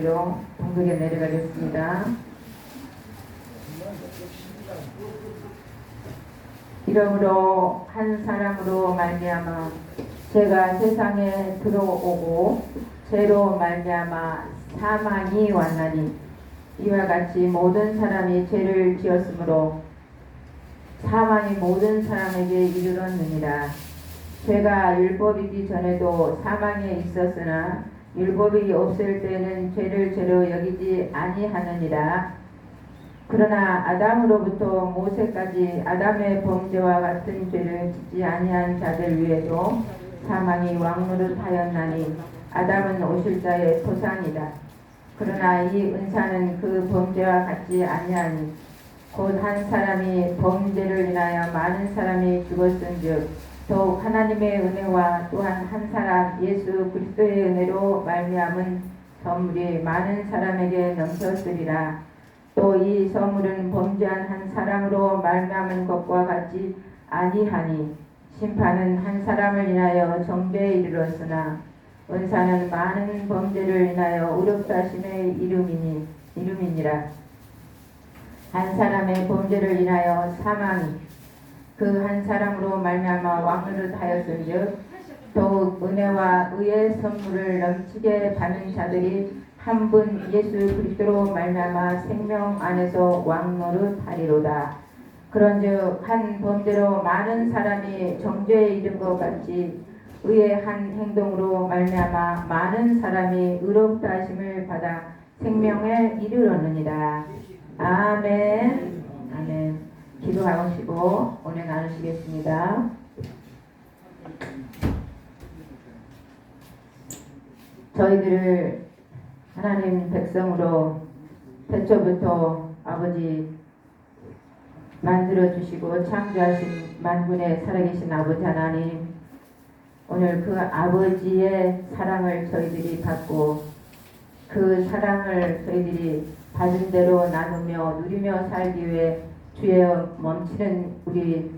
기도로 공덕에 내려가겠습니다. 이러므로 한 사람으로 말미암아 죄가 세상에 들어오고 죄로 말미암아 사망이 왔나니 이와 같이 모든 사람이 죄를 지었으므로 사망이 모든 사람에게 이르렀느니라. 죄가 율법이기 전에도 사망에 있었으나 율법이 없을 때는 죄를 죄로 여기지 아니하느니라. 그러나 아담으로부터 모세까지 아담의 범죄와 같은 죄를 짓지 아니한 자들 위에도 사망이 왕노릇하였나니 아담은 오실 자의 토상이다. 그러나 이 은사는 그 범죄와 같지 아니하니 곧 한 사람이 범죄를 인하여 많은 사람이 죽었은즉 더욱 하나님의 은혜와 또한 한 사람 예수 그리스도의 은혜로 말미암은 선물이 많은 사람에게 넘쳤으리라. 또 이 선물은 범죄한 한 사람으로 말미암은 것과 같지 아니하니 심판은 한 사람을 인하여 정죄에 이르렀으나 은사는 많은 범죄를 인하여 의롭다심의 이름이니라. 한 사람의 범죄를 인하여 사망이 그 한 사람으로 말미암아 왕노릇하였은즉 더욱 은혜와 의의 선물을 넘치게 받는 자들이 한 분 예수 그리스도로 말미암아 생명 안에서 왕노릇하리로다. 그런즉 한 범죄로 많은 사람이 정죄에 이른 것 같이 의의 한 행동으로 말미암아 많은 사람이 의롭다 하심을 받아 생명에 이르렀느니라. 아멘. 아멘. 기도하시고 오늘 나누시겠습니다. 저희들을 하나님 백성으로 태초부터 아버지 만들어주시고 창조하신 만군의 살아계신 아버지 하나님, 오늘 그 아버지의 사랑을 저희들이 받고 그 사랑을 저희들이 받은 대로 나누며 누리며 살기 위해 주의 멈추는 우리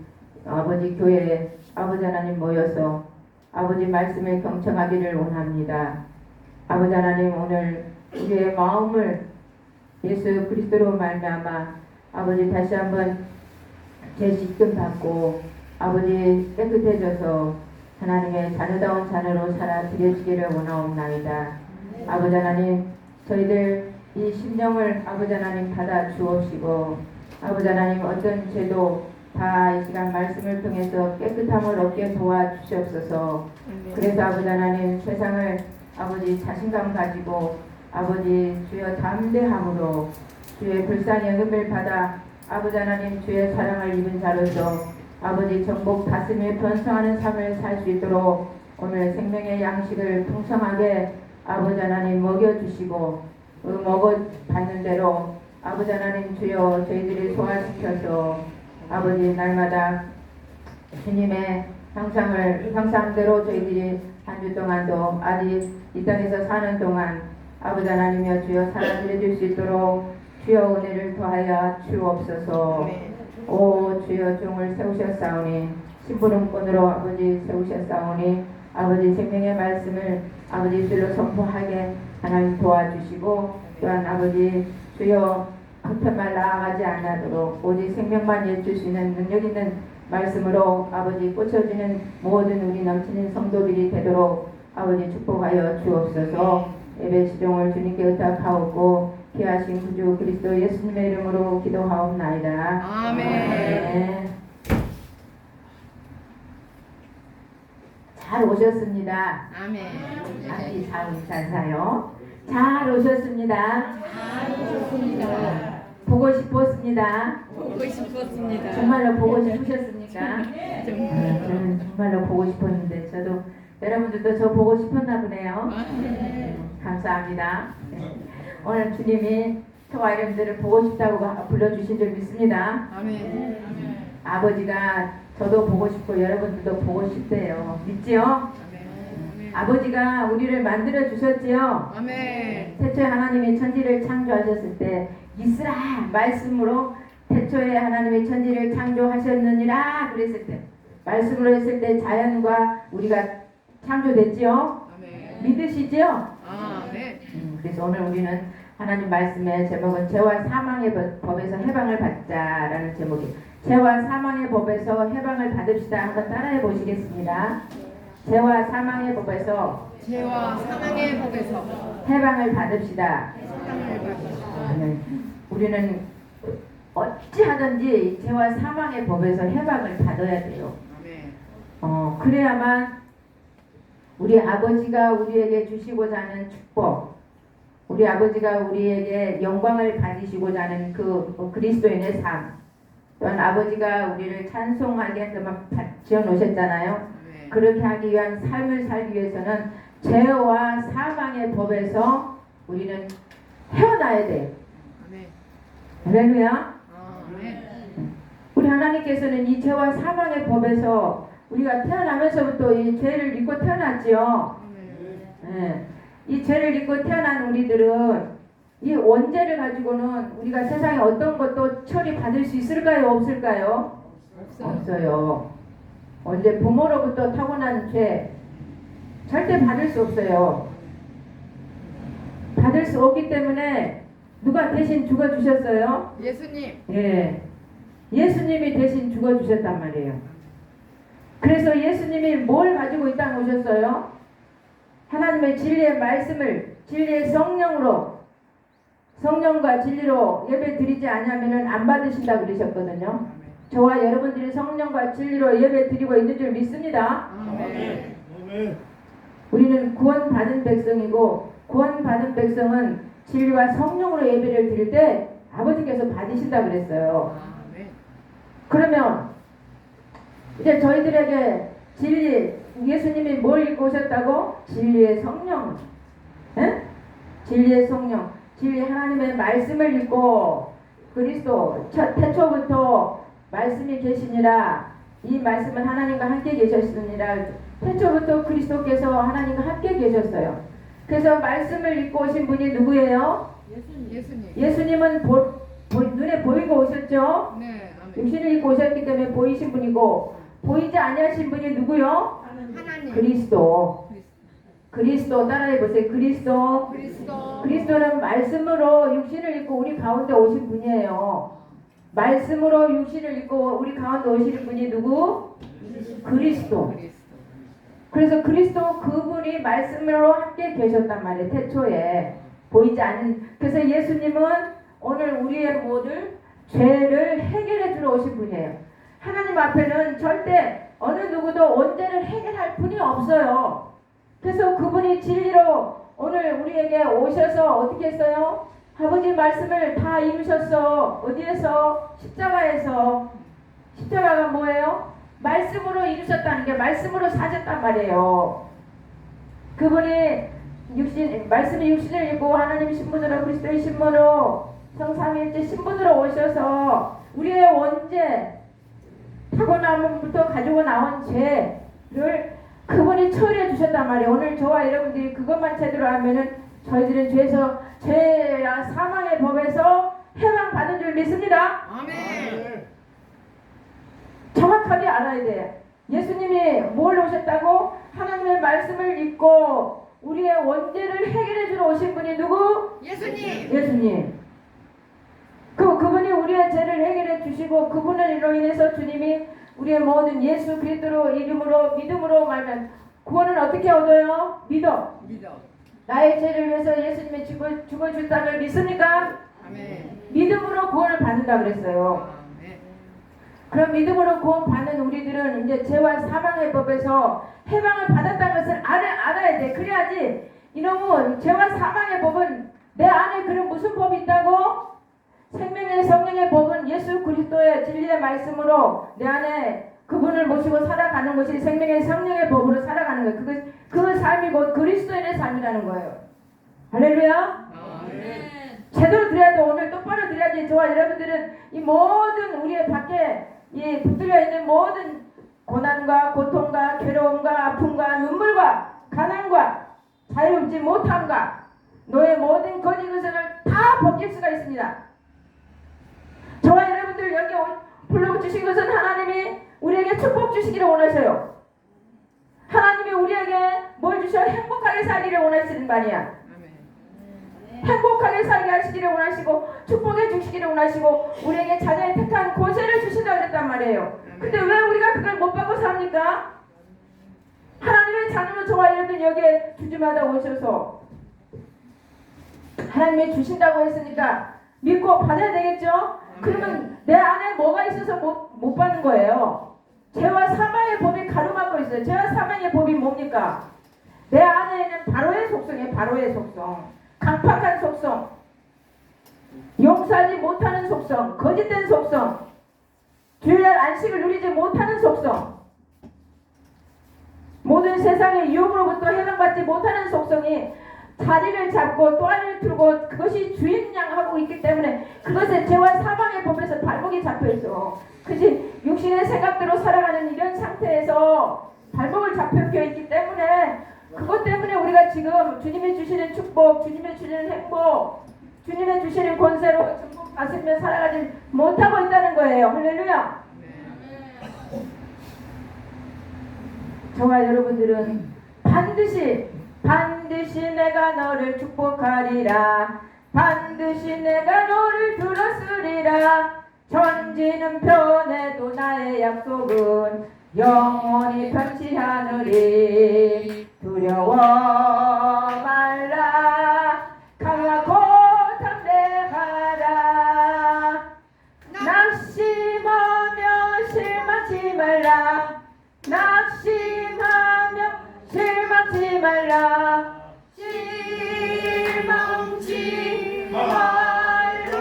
아버지 교회에 아버지 하나님 모여서 아버지 말씀을 경청하기를 원합니다. 아버지 하나님, 오늘 우리의 마음을 예수 그리스도로 말미암아 아버지 다시 한번 재씻김 받고 아버지 깨끗해져서 하나님의 자녀다운 자녀로 살아 드려지기를 원하옵나이다. 아버지 하나님, 저희들 이 심령을 아버지 하나님 받아 주옵시고 아버지 하나님 어떤 죄도 다 이 시간 말씀을 통해서 깨끗함을 얻게 도와주시옵소서. 그래서 아버지 하나님, 세상을 아버지 자신감 가지고 아버지 주여 담대함으로 주의 불쌍히 여김을 받아 아버지 하나님 주의 사랑을 입은 자로서 아버지 정복 다스림에 번성하는 삶을 살 수 있도록 오늘 생명의 양식을 풍성하게 아버지 하나님 먹여주시고 먹어받는 대로 아버지 하나님 주여 저희들이 소화시켜서 아버지 날마다 주님의 형상대로 저희들이 한 주 동안도 아직 이 땅에서 사는 동안 아버지 하나님여 주여 살아드려 수 있도록 주여 은혜를 더하여 주옵소서. 오 주여 종을 세우셨사오니 심부름꾼으로 아버지 세우셨사오니 아버지 생명의 말씀을 아버지 줄로 선포하게 하나님 도와주시고 또한 아버지 주여 겉한 말 나아가지 않도록 오직 생명만 해주시는 능력 있는 말씀으로 아버지 꽂혀지는 모든 우리 넘치는 성도들이 되도록 아버지 축복하여 주옵소서. 예배 시종을 주님께 의탁하옵고 귀하신 구주 그리스도 예수님의 이름으로 기도하옵나이다. 아멘. 아멘. 잘 오셨습니다. 아멘. 아기 잘 사요. 잘 오셨습니다. 잘 오셨습니다. 보고 싶었습니다. 보고 싶었습니다. 정말로 보고 싶으셨습니까? 정말. 저는 정말로 보고 싶었는데 저도 여러분들도 저 보고 싶었나 보네요. 감사합니다. 오늘 주님이 저와 여러분들을 보고 싶다고 불러주신 줄 믿습니다. 아멘. 아버지가 저도 보고 싶고 여러분들도 보고 싶대요. 믿지요? 아멘. 아버지가 우리를 만들어 주셨지요. 아멘. 태초에 하나님이 천지를 창조하셨을 때 이스라 말씀으로 태초에 하나님이 천지를 창조하셨느니라 그랬을 때 말씀으로 했을 때 자연과 우리가 창조됐지요. 아멘. 믿으시죠? 아멘. 그래서 오늘 우리는 하나님 말씀의 제목은 죄와 사망의 법에서 해방을 받자라는 제목이에요. 죄와 사망의 법에서 해방을 받읍시다. 한번 따라해 보시겠습니다. 죄와 사망의 법에서 죄와 사망의 법에서 해방을 받읍시다. 사랑을 받으시다. 아멘. 우리는 어찌하든지 죄와 사망의 법에서 해방을 받아야 돼요. 아멘. 그래야만 우리 아버지가 우리에게 주시고자 하는 축복, 우리 아버지가 우리에게 영광을 받으시고자 하는 그 그리스도인의 삶, 또한 아버지가 우리를 찬송하게 지어 놓으셨잖아요. 네. 그렇게 하기 위한 삶을 살기 위해서는 죄와 사망의 법에서 우리는 헤어나야 돼요. 아멘. 할렐루야. 아멘. 우리 하나님께서는 이 죄와 사망의 법에서 우리가 태어나면서부터 이 죄를 입고 태어났지요. 예. 이 죄를 입고 태어난 우리들은 이 원죄를 가지고는 우리가 세상에 어떤 것도 처리받을 수 있을까요? 없을까요? 없어요. 언제 부모로부터 타고난 죄 절대 받을 수 없어요. 받을 수 없기 때문에 누가 대신 죽어주셨어요? 예수님. 예. 예수님이 대신 죽어주셨단 말이에요. 그래서 예수님이 뭘 가지고 이 땅에 오셨어요? 하나님의 진리의 말씀을 진리의 성령과 진리로 예배 드리지 않으면 안 받으신다 그러셨거든요. 저와 여러분들이 성령과 진리로 예배 드리고 있는 줄 믿습니다. 아멘. 우리는 구원받은 백성이고 구원받은 백성은 진리와 성령으로 예배를 드릴 때 아버지께서 받으신다 그랬어요. 아멘. 그러면 이제 저희들에게 진리, 예수님이 뭘 입고 오셨다고? 진리의 성령. 에? 진리의 성령. 진리 하나님의 말씀을 입고 그리스도 태초부터 말씀이 계시니라. 이 말씀은 하나님과 함께 계셨으니라. 태초부터 그리스도께서 하나님과 함께 계셨어요. 그래서 말씀을 입고 오신 분이 누구예요? 예수님. 예수님은 눈에 보이고 오셨죠? 네. 아멘. 육신을 입고 오셨기 때문에 보이신 분이고 보이지 아니하신 분이 누구요? 하나님. 그리스도 따라해 보세요. 그리스도. 그리스도는 말씀으로 육신을 입고 우리 가운데 오신 분이에요. 말씀으로 육신을 입고 우리 가운데 오시는 분이 누구? 그리스도. 그래서 그리스도 그분이 말씀으로 함께 계셨단 말이에요. 태초에 보이지 않는. 그래서 예수님은 오늘 우리의 모든 죄를 해결해 주러 오신 분이에요. 하나님 앞에는 절대 어느 누구도 원죄를 해결할 분이 없어요. 그래서 그분이 진리로 오늘 우리에게 오셔서 어떻게 했어요? 아버지 말씀을 다 이루셨어. 어디에서? 십자가에서. 십자가가 뭐예요? 말씀으로 이루셨다는 게 말씀으로 사셨단 말이에요. 그분이 말씀이 육신을 입고 하나님 신분으로 그리스도의 신분으로 성삼위일체 신분으로 오셔서 우리의 원죄 타고남부터 가지고 나온 죄를 그분이 처리해 주셨단 말이에요. 오늘 저와 여러분들이 그것만 제대로 하면은 저희들은 죄와 사망의 법에서 해방받은 줄 믿습니다. 아멘. 정확하게 알아야 돼요. 예수님이 뭘 오셨다고? 하나님의 말씀을 입고 우리의 원죄를 해결해 주러 오신 분이 누구? 예수님. 그분이 우리의 죄를 해결해 주시고 그분으로 인해서 주님이 우리의 모든 예수 그리스도 이름으로 믿음으로 말면 구원은 어떻게 얻어요? 믿어. 나의 죄를 위해서 예수님이 죽어주셨다는 걸 믿습니까? 아멘. 믿음으로 구원을 받는다 그랬어요. 아멘. 그럼 믿음으로 구원받는 우리들은 이제 죄와 사망의 법에서 해방을 받았다는 것을 알아야 돼. 그래야지 이놈은 죄와 사망의 법은 내 안에 그런 무슨 법이 있다고? 생명의 성령의 법은 예수 그리스도의 진리의 말씀으로 내 안에 그분을 모시고 살아가는 것이 생명의 성령의 법으로 살아가는 거예요. 그 삶이 곧 그리스도인의 삶이라는 거예요. 할렐루야. 아멘. 제대로 드려야 돼. 오늘 똑바로 드려야지. 저와 여러분들은 이 모든 우리의 밖에 이 붙들려 있는 모든 고난과 고통과 괴로움과 아픔과 눈물과 가난과 자유롭지 못함과 너의 모든 거짓 의식을 다 벗길 수가 있습니다. 저와 여러분들 여기 불러주신 것은 하나님이 우리에게 축복 주시기를 원하셔요. 하나님이 우리에게 뭘 주셔? 행복하게 살기를 원하시는 말이야. 행복하게 살게 하시기를 원하시고 축복해 주시기를 원하시고 우리에게 자녀의 택한 권세를 주신다고 그랬단 말이에요. 근데 왜 우리가 그걸 못 받고 삽니까? 하나님의 자녀로 저와 여러분 여기에 주주마다 오셔서 하나님이 주신다고 했으니까 믿고 받아야 되겠죠? 그러면 내 안에 뭐가 있어서 못 받는 거예요. 죄와 사망의 법이 가로막고 있어요. 죄와 사망의 법이 뭡니까? 내 안에는 바로의 속성이에요. 바로의 속성. 강팍한 속성. 용서하지 못하는 속성. 거짓된 속성. 주일날 안식을 누리지 못하는 속성. 모든 세상의 유혹으로부터 해방받지 못하는 속성이 자리를 잡고 또아리를 틀고 그것이 주인양하고 있기 때문에 그것에 죄와 사망의 법에서 발목이 잡혀있어. 그것이 육신의 생각대로 살아가는 이런 상태에서 발목을 잡혀 있기 때문에 그것 때문에 우리가 지금 주님이 주시는 축복, 주님이 주시는 행복, 주님이 주시는 권세로 전부 다스리며 살아가지 못하고 있다는 거예요. 할렐루야. 저와 여러분들은 반드시 내가 너를 축복하리라. 반드시 내가 너를 들었으리라. 천지는 변해도 나의 약속은 영원히 변치 않으리. 두려워 말라. 강하고 담대하라. 낙심하며 실망치 말라. 낙심하며 실망치 말라. 실망치 말라.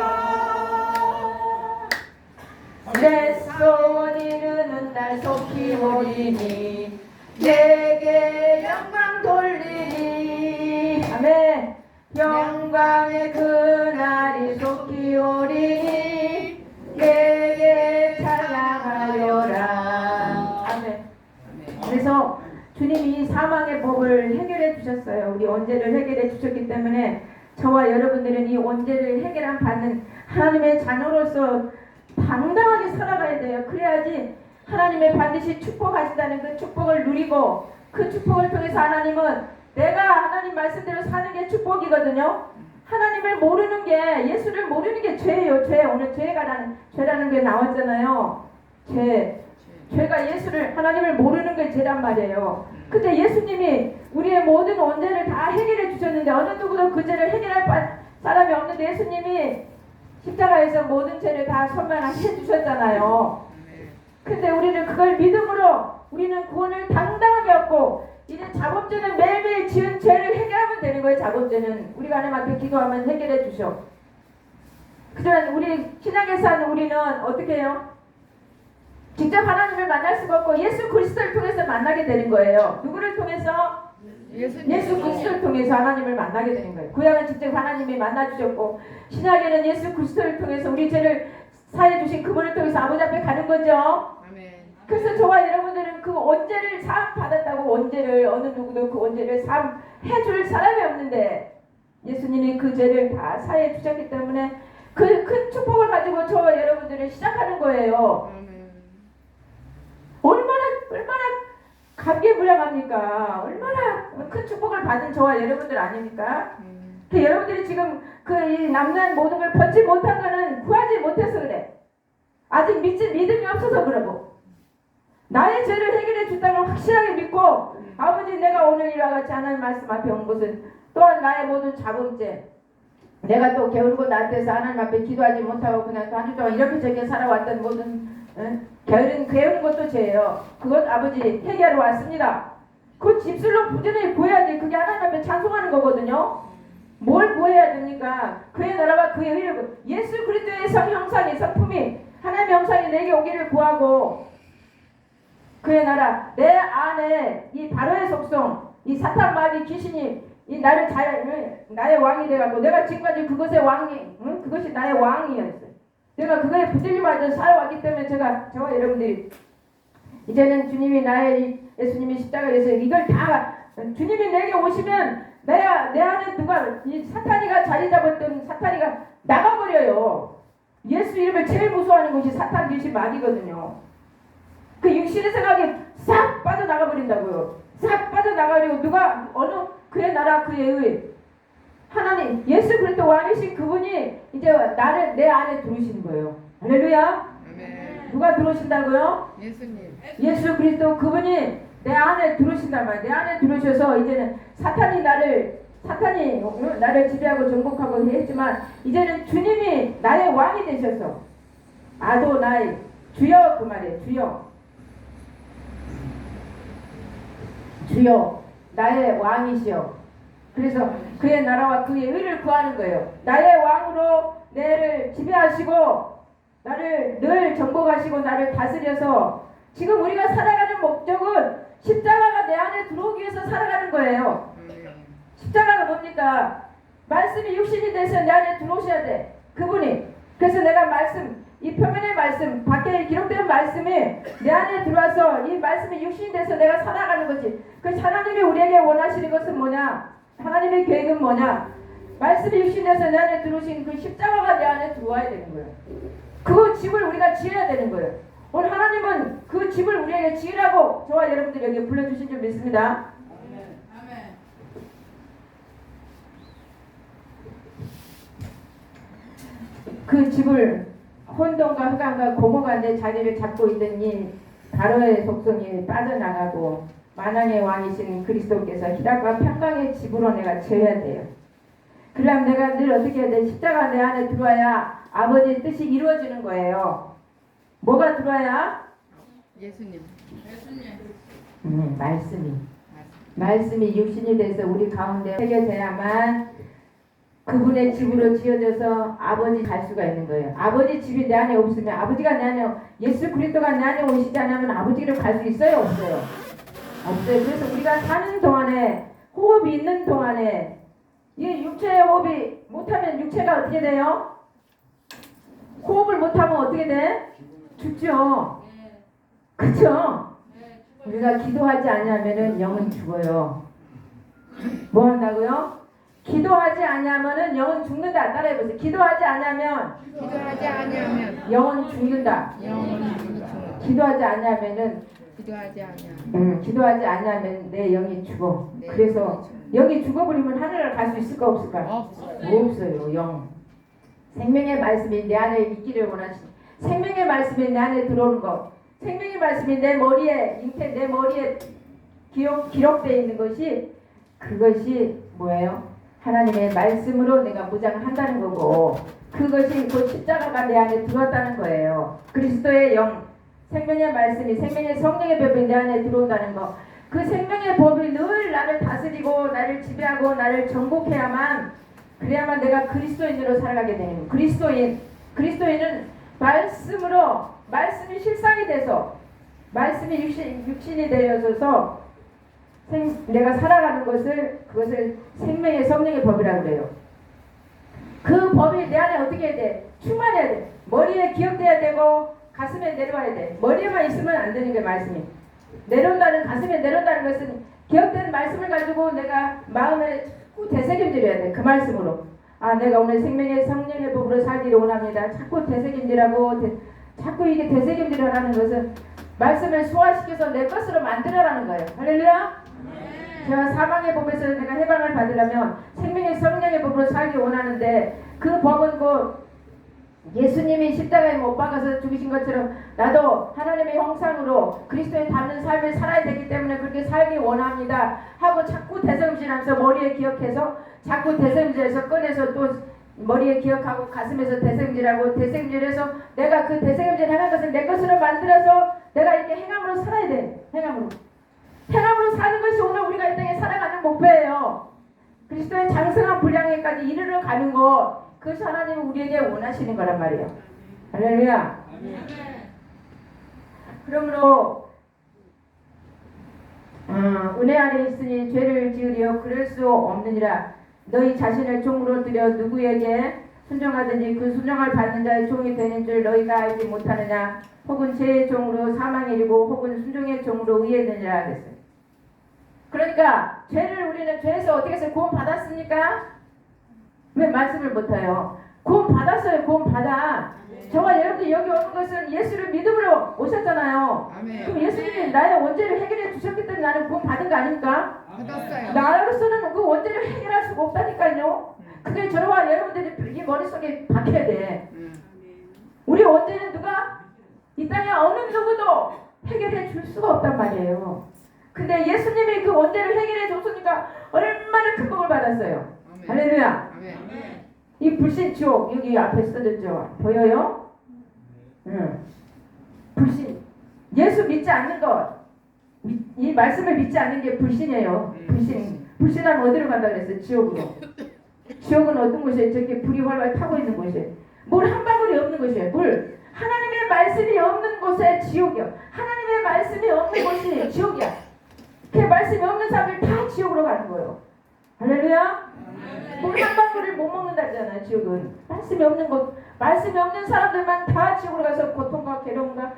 내 소원 이루는 날 속히 오리니 내게 영광 돌리니. 아멘. 영광의 그날이 속히 오리니 내게 찬양하여라. 아멘. 그래서 주님이 사망의 법을 해결해 주셨어요. 우리 원죄를 해결해 주셨기 때문에 저와 여러분들은 이 원죄를 받는 하나님의 자녀로서 당당하게 살아가야 돼요. 그래야지 하나님의 반드시 축복하신다는 그 축복을 누리고 그 축복을 통해서 하나님은 내가 하나님 말씀대로 사는 게 축복이거든요. 하나님을 모르는 게, 예수를 모르는 게 죄예요. 죄. 오늘 죄라는 게 나왔잖아요. 죄가 예수를, 하나님을 모르는 게 죄란 말이에요. 근데 예수님이 우리의 모든 원죄를 다 해결해 주셨는데 어느 누구도 그 죄를 해결할 사람이 없는데 예수님이 십자가에서 모든 죄를 다 선명하게 해주셨잖아요. 근데 우리는 그걸 믿음으로 우리는 구원을 당당하게 얻고 이제 자범죄는 매일매일 지은 죄를 해결하면 되는 거예요. 자범죄는 우리가 하나님 앞에 기도하면 해결해 주셔. 그지만 우리 신약에 사는 우리는 어떻게 해요? 직접 하나님을 만날 수가 없고 예수 그리스도를 통해서 만나게 되는 거예요. 누구를 통해서? 예수 그리스도를 통해서 하나님을 만나게 되는 거예요. 구약은 직접 하나님이 만나주셨고 신약에는 예수 그리스도를 통해서 우리 죄를 사해 주신 그분을 통해서 아버지 앞에 가는 거죠. 그래서 저와 여러분들은 그 원죄를 사함 받았다고 원죄를 어느 누구도 그 원죄를 사함 해줄 사람이 없는데 예수님이 그 죄를 다 사해 주셨기 때문에 그 큰 축복을 가지고 저와 여러분들은 시작하는 거예요. 얼마나 감개무량합니까? 얼마나 큰 축복을 받은 저와 여러분들 아닙니까? 그 여러분들이 지금 이 남는 모든 걸 벗지 못한 거는 구하지 못해서 그래. 아직 믿음이 없어서 그러고 나의 죄를 해결해 준다는 걸 확실하게 믿고 아버지 내가 오늘 이와 같이 하나님 말씀 앞에 온 것은 또한 나의 모든 자범죄 내가 또 게으르고 나한테서 하나님 앞에 기도하지 못하고 그냥 한 주 동안 이렇게 저렇게 살아왔던 모든 게으른 것도 죄예요. 그것 아버지 해결하러 왔습니다. 그 집술로 부지런히 구해야지. 그게 하나님 앞에 찬송하는 거거든요. 뭘 구해야 됩니까? 그의 나라와 그의 의를 예수 그리스도의 형상이 성품이 하나님의 형상이 내게 오기를 구하고 그의 나라 내 안에 이 바로의 속성 이 사탄 마귀 귀신이 이 나의 왕이 돼가고 내가 지금까지 그것의 왕이 그것이 나의 왕이었어요. 내가 그거에 붙들림 받아 살아왔기 때문에 저와 여러분들이 이제는 주님이 예수님이 십자가에서 이걸 다 주님이 내게 오시면 내 안에 이 사탄이가 자리 잡았던 사탄이가 나가버려요. 예수 이름을 제일 무서워하는 것이 사탄 귀신 마귀거든요. 그 육신의 생각이 싹 빠져나가 버린다고요. 싹 빠져나가려고 누가 어느 그의 나라 그의 의 하나님 예수 그리스도 왕이신 그분이 이제 나를 내 안에 들어오시는 거예요. 할렐루야. 아멘. 누가 들어오신다고요? 예수님. 예수 그리스도 그분이 내 안에 들어오신단 말이에요. 내 안에 들어오셔서 이제는 사탄이 나를 지배하고 정복하고 했지만 이제는 주님이 나의 왕이 되셔서 아도나이 주여 그 말이에요. 주여 나의 왕이시여. 그래서 그의 나라와 그의 의를 구하는 거예요. 나의 왕으로 나를 지배하시고 나를 늘 정복하시고 나를 다스려서 지금 우리가 살아가는 목적은 십자가가 내 안에 들어오기 위해서 살아가는 거예요. 십자가가 뭡니까? 말씀이 육신이 돼서 내 안에 들어오셔야 돼. 그분이. 그래서 내가 말씀, 이 표면의 말씀, 밖에 기록된 말씀이 내 안에 들어와서 이 말씀이 육신이 돼서 내가 살아가는 거지. 그 하나님이 우리에게 원하시는 것은 뭐냐? 하나님의 계획은 뭐냐? 말씀이 육신이 돼서 내 안에 들어오신 그 십자가가 내 안에 들어와야 되는 거예요. 그 집을 우리가 지어야 되는 거예요. 오늘 하나님은 그 집을 우리에게 지으라고 저와 여러분들 여기 불러주신 줄 믿습니다. 그 집을 혼돈과 흑암과 공허가 내 자리를 잡고 있던 이 바로의 속성이 빠져나가고 만왕의 왕이신 그리스도께서 희락과 평강의 집으로 내가 지어야 돼요. 그러면 내가 늘 어떻게 해야 돼? 십자가 내 안에 들어와야 아버지의 뜻이 이루어지는 거예요. 뭐가 들어와야? 예수님. 말씀이 육신이 돼서 우리 가운데 새겨져야만 그분의 집으로 지어져서 아버지 갈 수가 있는 거예요. 아버지 집이 내 안에 없으면 아버지가 내 안에 예수 그리스도가 내 안에 오시지 않으면 아버지를 갈 수 있어요? 없어요? 없어요. 그래서 우리가 사는 동안에 호흡이 있는 동안에 이 육체의 호흡이 못하면 육체가 어떻게 돼요? 호흡을 못하면 어떻게 돼? 죽죠. 그쵸? 우리가 기도하지 않으면은 영은 죽어요. 뭐 한다고요? 기도하지 않으면은 영은 죽는다. 따라해보세요. 기도하지 않으면 영은 죽는다. 기도하지 않으면은 기도하지 않으면 내 영이 죽어. 네, 그래서 영이 죽어버리면 하늘을 갈 수 있을까 없을까? 없어요. 영. 생명의 말씀이 내 안에 있기를 원하시. 생명의 말씀이 내 안에 들어오는 것. 생명의 말씀이 내 머리에 내 머리에 기록되어 있는 것이 그것이 뭐예요? 하나님의 말씀으로 내가 무장한다는 거고 그것이 그 십자가가 내 안에 들어왔다는 거예요. 그리스도의 영, 생명의 말씀이 생명의 성령의 법이 내 안에 들어온다는 거. 그 생명의 법이 늘 나를 다스리고 나를 지배하고 나를 정복해야만 그래야만 내가 그리스도인으로 살아가게 되는 거예요. 그리스도인은 말씀이 실상이 돼서 말씀이 육신이 되어서 내가 살아가는 그것을 생명의 성령의 법이라고 그래요. 그 법이 내 안에 어떻게 해야 돼? 충만해야 돼. 머리에 기억돼야 되고 가슴에 내려와야 돼. 머리에만 있으면 안 되는 게 말씀이. 가슴에 내려온다는 것은 기억되는 말씀을 가지고 내가 마음에 자꾸 되새김질해야 돼. 그 말씀으로. 아, 내가 오늘 생명의 성령의 법으로 살기를 원합니다. 자꾸 되새김질하고 자꾸 이게 되새김질을 하는 것은 말씀을 소화시켜서 내 것으로 만들어라는 거예요. 할렐루야. 제가 사망의 법에서 내가 해방을 받으려면 생명의 성령의 법으로 살기 원하는데 그 법은 곧 예수님이 십자가에 못 박아서 죽으신 것처럼 나도 하나님의 형상으로 그리스도에 닮는 삶을 살아야 되기 때문에 그렇게 살기 원합니다 하고 자꾸 대성질하면서 머리에 기억해서 자꾸 대성질해서 꺼내서 또 머리에 기억하고 가슴에서 대성질해서 내가 그 대성질 하는 것을 내 것으로 만들어서 내가 이렇게 행함으로 살아야 돼. 행함으로 사는 것이 오늘 우리가 이 땅에 살아가는 목표예요. 그리스도의 장성한 분량에까지 이르러 가는 것, 그것이 하나님은 우리에게 원하시는 거란 말이에요. 할렐루야. 그러므로 은혜 안에 있으니 죄를 지으려 그럴 수 없느니라. 너희 자신을 종으로 들여 누구에게 순종하든지 그 순종을 받는 자의 종이 되는 줄 너희가 알지 못하느냐. 혹은 죄의 종으로 사망에 이르고 혹은 순종의 종으로 의에 되느니라 그랬어요. 그러니까 우리는 죄에서 어떻게 해서 구원 받았습니까? 왜 말씀을 못해요? 구원 받았어요. 구원 받아. 저와 여러분들 여기 오는 것은 예수를 믿음으로 오셨잖아요. 아멘. 그럼 예수님이 나의 원죄를 해결해 주셨기 때문에 나는 구원 받은 거 아닙니까? 받았어요. 나로서는 그 원죄를 해결할 수가 없다니까요. 그게 저와 여러분들이 이 머릿속에 박혀야 돼. 음. 우리 원죄는 누가? 이 땅에 어느 누구도 해결해 줄 수가 없단 말이에요. 근데 예수님이 그 원죄를 해결해 줬으니까 얼마나 큰 복을 받았어요. 아멘. 할렐루야. 아멘. 이 불신 지옥 여기 앞에 써졌죠. 보여요? 응. 불신. 예수 믿지 않는 것. 이 말씀을 믿지 않는 게 불신이에요. 불신. 불신하면 어디로 간다 그랬어요? 지옥으로. 지옥은 어떤 곳이에요? 저렇게 불이 활활 타고 있는 곳이에요. 물 한 방울이 없는 곳이에요. 물. 하나님의 말씀이 없는 곳에 지옥이요. 하나님의 말씀이 없는 곳이 지옥이야. 그 말씀이 없는 사람들 다 지옥으로 가는 거예요. 할렐루야. 물 한 방울을 못 먹는다잖아요. 지옥은 말씀이 없는 곳, 말씀이 없는 사람들만 다 지옥으로 가서 고통과 괴로움과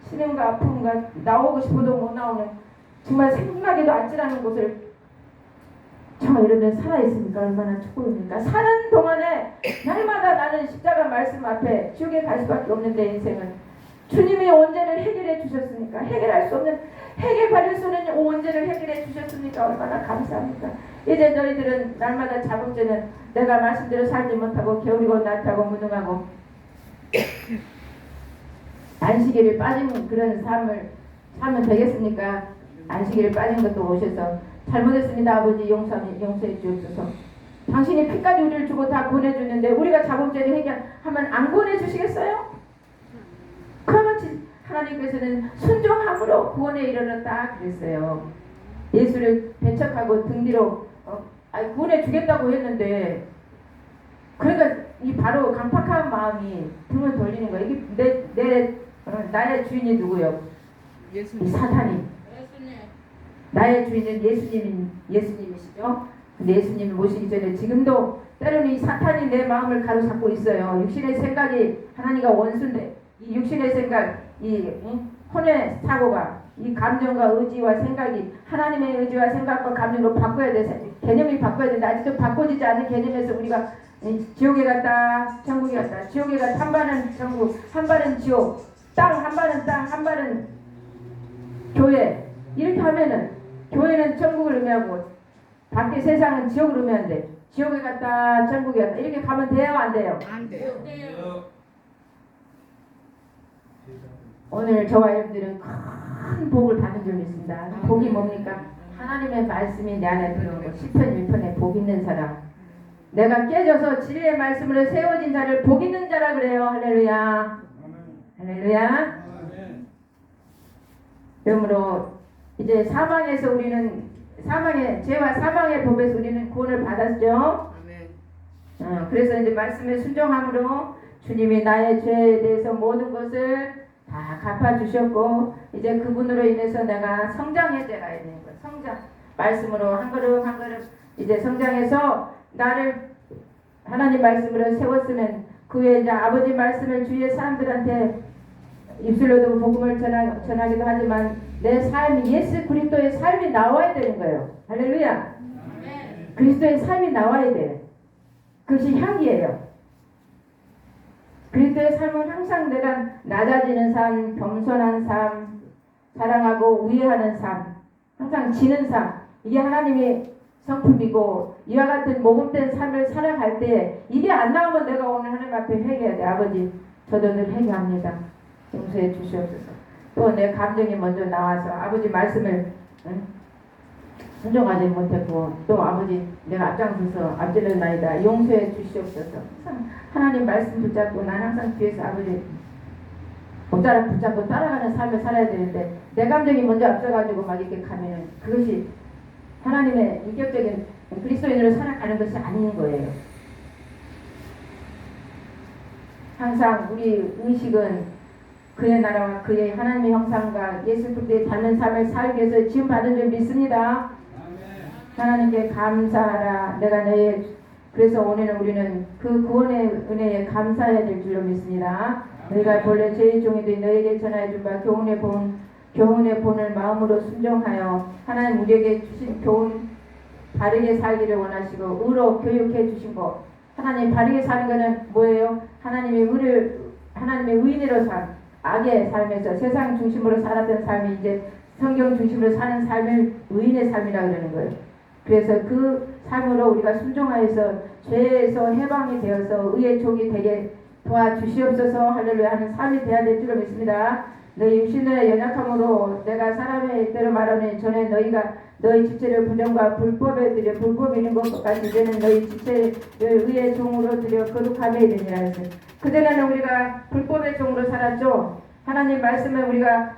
신음과 아픔과 나오고 싶어도 못 나오는 정말 생각에도 아찔하는 곳을 저 여러분 살아있으니까 얼마나 축복입니까? 사는 동안에 날마다 나는 십자가 말씀 앞에 지옥에 갈 수밖에 없는데 인생은 주님이 원죄를 해결해 주셨으니까 해결할 수 없는 해결받을 수 없는 원죄를 해결해 주셨으니까 얼마나 감사합니까? 이제 너희들은 날마다 자범죄는 내가 말씀대로 살지 못하고 게으르고 나태하고 무능하고 안식일에 빠진 그런 삶을 살면 되겠습니까? 안식일에 빠진 것도 오셔서 잘못했습니다 아버지 용서해 주옵소서. 당신이 피까지 우리를 주고 다 구원해주는데 우리가 자범죄를 해결하면 안 구원해주시겠어요? 그와 같이 하나님께서는 순종함으로 구원에 이르렀다 그랬어요. 예수를 배척하고 등 뒤로 구원해 주겠다고 했는데 그러니까 이 바로 강팍한 마음이 등을 돌리는 거예요. 이게 나의 주인이 누구요? 예수님. 이 사탄이. 나의 주인은 예수님이시죠. 근데 예수님을 모시기 전에 지금도 때로는 이 사탄이 내 마음을 가로잡고 있어요. 육신의 생각이 하나님과 원수인데 이 육신의 생각, 이 혼의 사고가 이 감정과 의지와 생각이 하나님의 의지와 생각과 감정으로 바꿔야 돼. 개념이 바꿔야 되는데 아직도 바꿔지지 않은 개념에서 우리가 지옥에 갔다 천국에 갔다 지옥에 갔다 한 발은 천국 한 발은 지옥 땅 한 발은 땅 한 발은 교회 이렇게 하면은 교회는 천국을 의미하고 밖에 세상은 지옥을 의미하는데 지옥에 갔다 천국에 갔다 이렇게 가면 돼요 안 돼요? 안 돼요. 오늘 저와 여러분들은 큰 복을 받은 줄 믿습니다. 복이 뭡니까? 하나님의 말씀이 내 안에 들어오고 시편 1편에 복 있는 사람 내가 깨져서 진리의 말씀으로 세워진 자를 복 있는 자라 그래요. 할렐루야. 할렐루야. 그러므로 이제 사망에서 우리는 죄와 사망의 법에서 우리는 구원을 받았죠. 그래서 이제 말씀에 순종함으로 주님이 나의 죄에 대해서 모든 것을 다 갚아주셨고 이제 그분으로 인해서 내가 성장해 나가야 되는 거예요. 성장. 말씀으로 한 걸음 한 걸음 이제 성장해서 나를 하나님 말씀으로 세웠으면 그 후에 이제 아버지 말씀을 주위의 사람들한테 입술로도 복음을 전하기도 하지만 내 삶이 예수 그리스도의 삶이 나와야 되는 거예요. 할렐루야. 그리스도의 삶이 나와야 돼. 그것이 향기예요. 그리스도의 삶은 항상 내가 낮아지는 삶, 겸손한 삶, 사랑하고 우애하는 삶, 항상 지는 삶. 이게 하나님의 성품이고 이와 같은 모범된 삶을 살아갈 때 이게 안 나오면 내가 오늘 하나님 앞에 회개해야 돼. 아버지 저도 늘 회개합니다. 용서해 주시옵소서. 또 내 감정이 먼저 나와서 아버지 말씀을 순종하지 못했고 또 아버지 내가 앞장서서 앞질렀나이다. 용서해 주시옵소서. 항상 하나님 말씀 붙잡고 난 항상 뒤에서 아버지 붙잡고 따라가는 삶을 살아야 되는데 내 감정이 먼저 앞서가지고 막 이렇게 가면은 그것이 하나님의 인격적인 그리스도인으로 살아가는 것이 아닌 거예요. 항상 우리 의식은 그의 나라와 그의 하나님의 형상과 예수 그리스도의 닮은 삶을 살기 위해서 지금 받은 줄 믿습니다. 하나님께 감사하라. 내가 너의 그래서 오늘은 우리는 그 구원의 은혜에 감사해야 될 줄로 믿습니다. 너희가 본래 죄의 종이들이 너에게 전하여 준 바 교훈의 본을 마음으로 순종하여 하나님 우리에게 주신 교훈 바르게 살기를 원하시고 의로 교육해 주신 것. 하나님 바르게 사는 것은 뭐예요? 하나님의 의인으로 산 악의 삶에서 세상 중심으로 살았던 삶이 이제 성경 중심으로 사는 삶을 의인의 삶이라고 그러는 거예요. 그래서 그 삶으로 우리가 순종하여서 죄에서 해방이 되어서 의의 종이 되게 도와주시옵소서. 할렐루야 하는 삶이 되어야 될 줄을 믿습니다. 너희 육신의 연약함으로 내가 사람의 때로 말하는 전에 너희가 너희 지체를 부정과 불법에 들여 불법이 있는 것까지 이제는 너희 지체를 의의 종으로 들여 거룩함에 이르니라 했어요. 그전에는 우리가 불법의 종으로 살았죠. 하나님 말씀에 우리가